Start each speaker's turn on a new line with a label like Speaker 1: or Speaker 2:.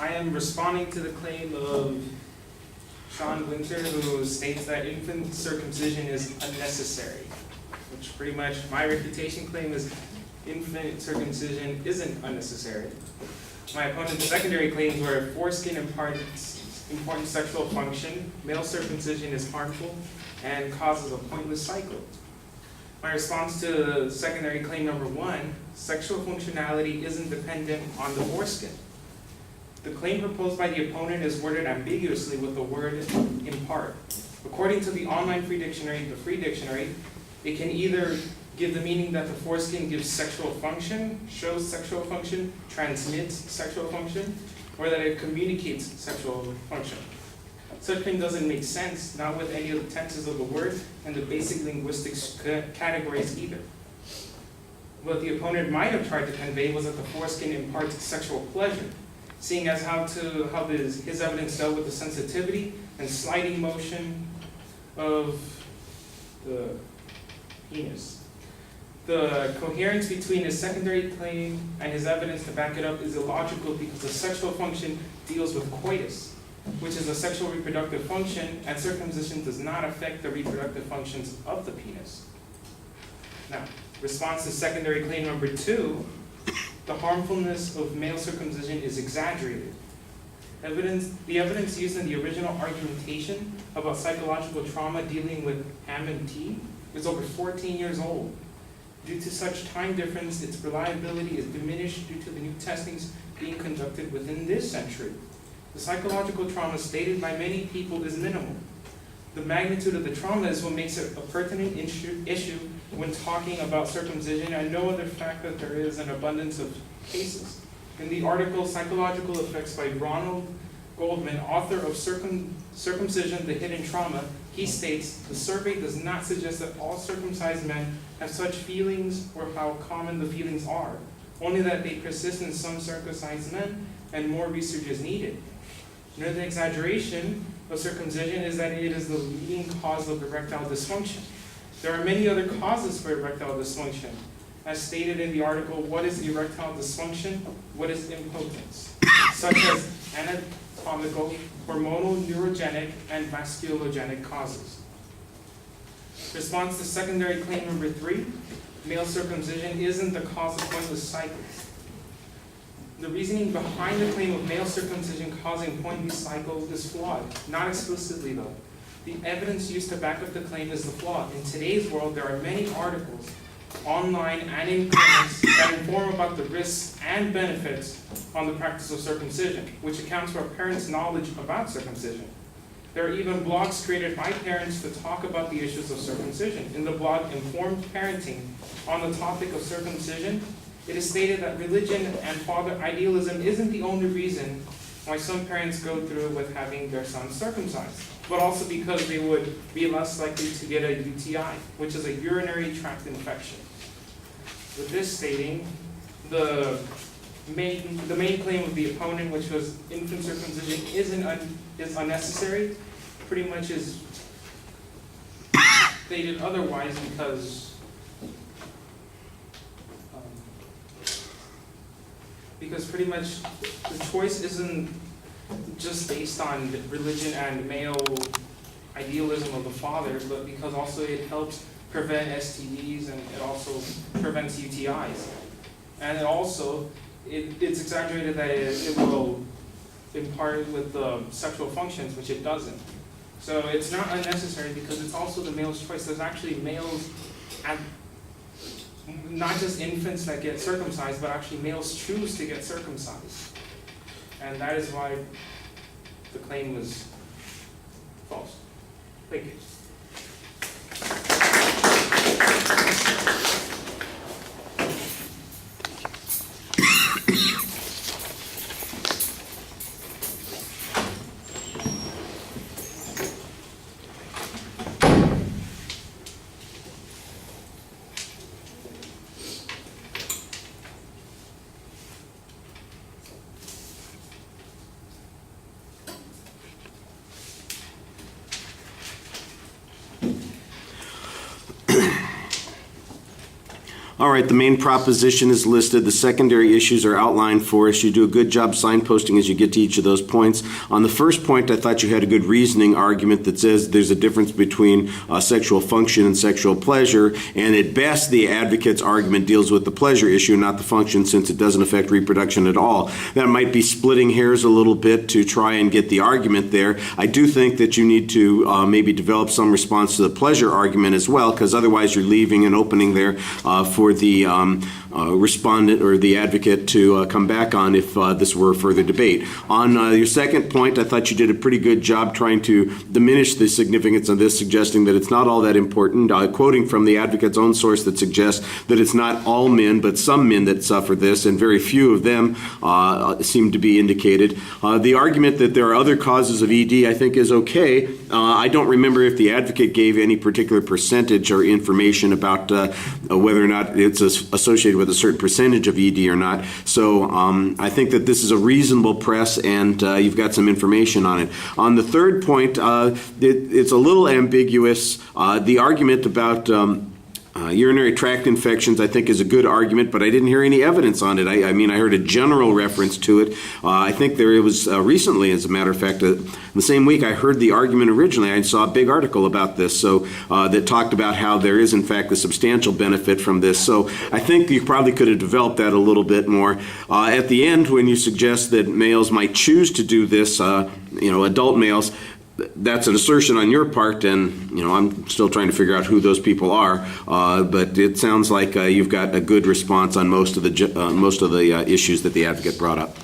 Speaker 1: I am responding to the claim of Sean Winter, who states that infant circumcision is unnecessary, which pretty much my refutation claim is infant circumcision isn't unnecessary. My opponent's secondary claims were foreskin imparts important sexual function, male circumcision is harmful, and causes a pointless cycle. My response to secondary claim number 1, sexual functionality isn't dependent on the foreskin. The claim proposed by the opponent is worded ambiguously with the word impart. According to the online free dictionary, the free dictionary, it can either give the meaning that the foreskin gives sexual function, shows sexual function, transmits sexual function, or that it communicates sexual function. Such claim doesn't make sense, not with any of the tenses of the word and the basic linguistics categories either. What the opponent might have tried to convey was that the foreskin imparts sexual pleasure, seeing as how his evidence dealt with the sensitivity and sliding motion of the penis. The coherence between his secondary claim and his evidence to back it up is illogical because the sexual function deals with coitus, which is a sexual reproductive function, and circumcision does not affect the reproductive functions of the penis. Now, response to secondary claim number 2, the harmfulness of male circumcision is exaggerated. The evidence used in the original argumentation about psychological trauma dealing with Ham and T is over 14 years old. Due to such time difference, its reliability is diminished due to the new testings being conducted within this century. The psychological trauma stated by many people is minimal. The magnitude of the trauma is what makes it a pertinent issue when talking about circumcision, and no other fact that there is an abundance of cases. In the article Psychological Effects by Ronald Goldman, author of Circumcision, the Hidden Trauma, he states, the survey does not suggest that all circumcised men have such feelings or how common the feelings are, only that they persist in some circumcised men and more research is needed. Another exaggeration of circumcision is that it is the leading cause of erectile dysfunction. There are many other causes for erectile dysfunction. As stated in the article, what is erectile dysfunction? What is impotence? Such as anatomical, hormonal, neurogenic, and vasculogenic causes. Response to secondary claim number 3, male circumcision isn't the cause of pointless cycles. The reasoning behind the claim of male circumcision causing pointless cycles is flawed, not explicitly though. The evidence used to back up the claim is the flaw. In today's world, there are many articles, online and in clinics, that inform about the risks and benefits on the practice of circumcision, which accounts for parents' knowledge about circumcision. There are even blogs created by parents to talk about the issues of circumcision. In the blog Informed Parenting on the topic of circumcision, it is stated that religion and father idealism isn't the only reason why some parents go through with having their sons circumcised, but also because they would be less likely to get a UTI, which is a urinary tract infection. With this stating, the main claim of the opponent, which was infant circumcision is unnecessary, pretty much is stated otherwise because pretty much the choice isn't just based on religion and male idealism of the father, but because also it helps prevent STDs and it also prevents UTIs. And it also, it's exaggerated that it will impart with the sexual functions, which it doesn't. So it's not unnecessary because it's also the male's choice. There's actually males, and not just infants that get circumcised, but actually males choose to get circumcised. And that is why the claim was false. Thank you.
Speaker 2: All right, the main proposition is listed. The secondary issues are outlined for us. You do a good job signposting as you get to each of those points. On the first point, I thought you had a good reasoning argument that says there's a difference between sexual function and sexual pleasure, and at best, the advocate's argument deals with the pleasure issue, not the function, since it doesn't affect reproduction at all. That might be splitting hairs a little bit to try and get the argument there. I do think that you need to maybe develop some response to the pleasure argument as well, because otherwise you're leaving an opening there for the respondent or the advocate to come back on if this were further debate. On your second point, I thought you did a pretty good job trying to diminish the significance of this, suggesting that it's not all that important, quoting from the advocate's own source that suggests that it's not all men, but some men that suffer this, and very few of them seem to be indicated. The argument that there are other causes of ED, I think, is okay. I don't remember if the advocate gave any particular percentage or information about whether or not it's associated with a certain percentage of ED or not. So I think that this is a reasonable press, and you've got some information on it. On the third point, it's a little ambiguous. The argument about urinary tract infections, I think, is a good argument, but I didn't hear any evidence on it. I mean, I heard a general reference to it. I think it was recently, as a matter of fact, the same week I heard the argument originally. I saw a big article about this, so that talked about how there is, in fact, a substantial benefit from this. So I think you probably could have developed that a little bit more. At the end, when you suggest that males might choose to do this, adult males, that's an assertion on your part, and I'm still trying to figure out who those people are. But it sounds like you've got a good response on most of the issues that the advocate brought up.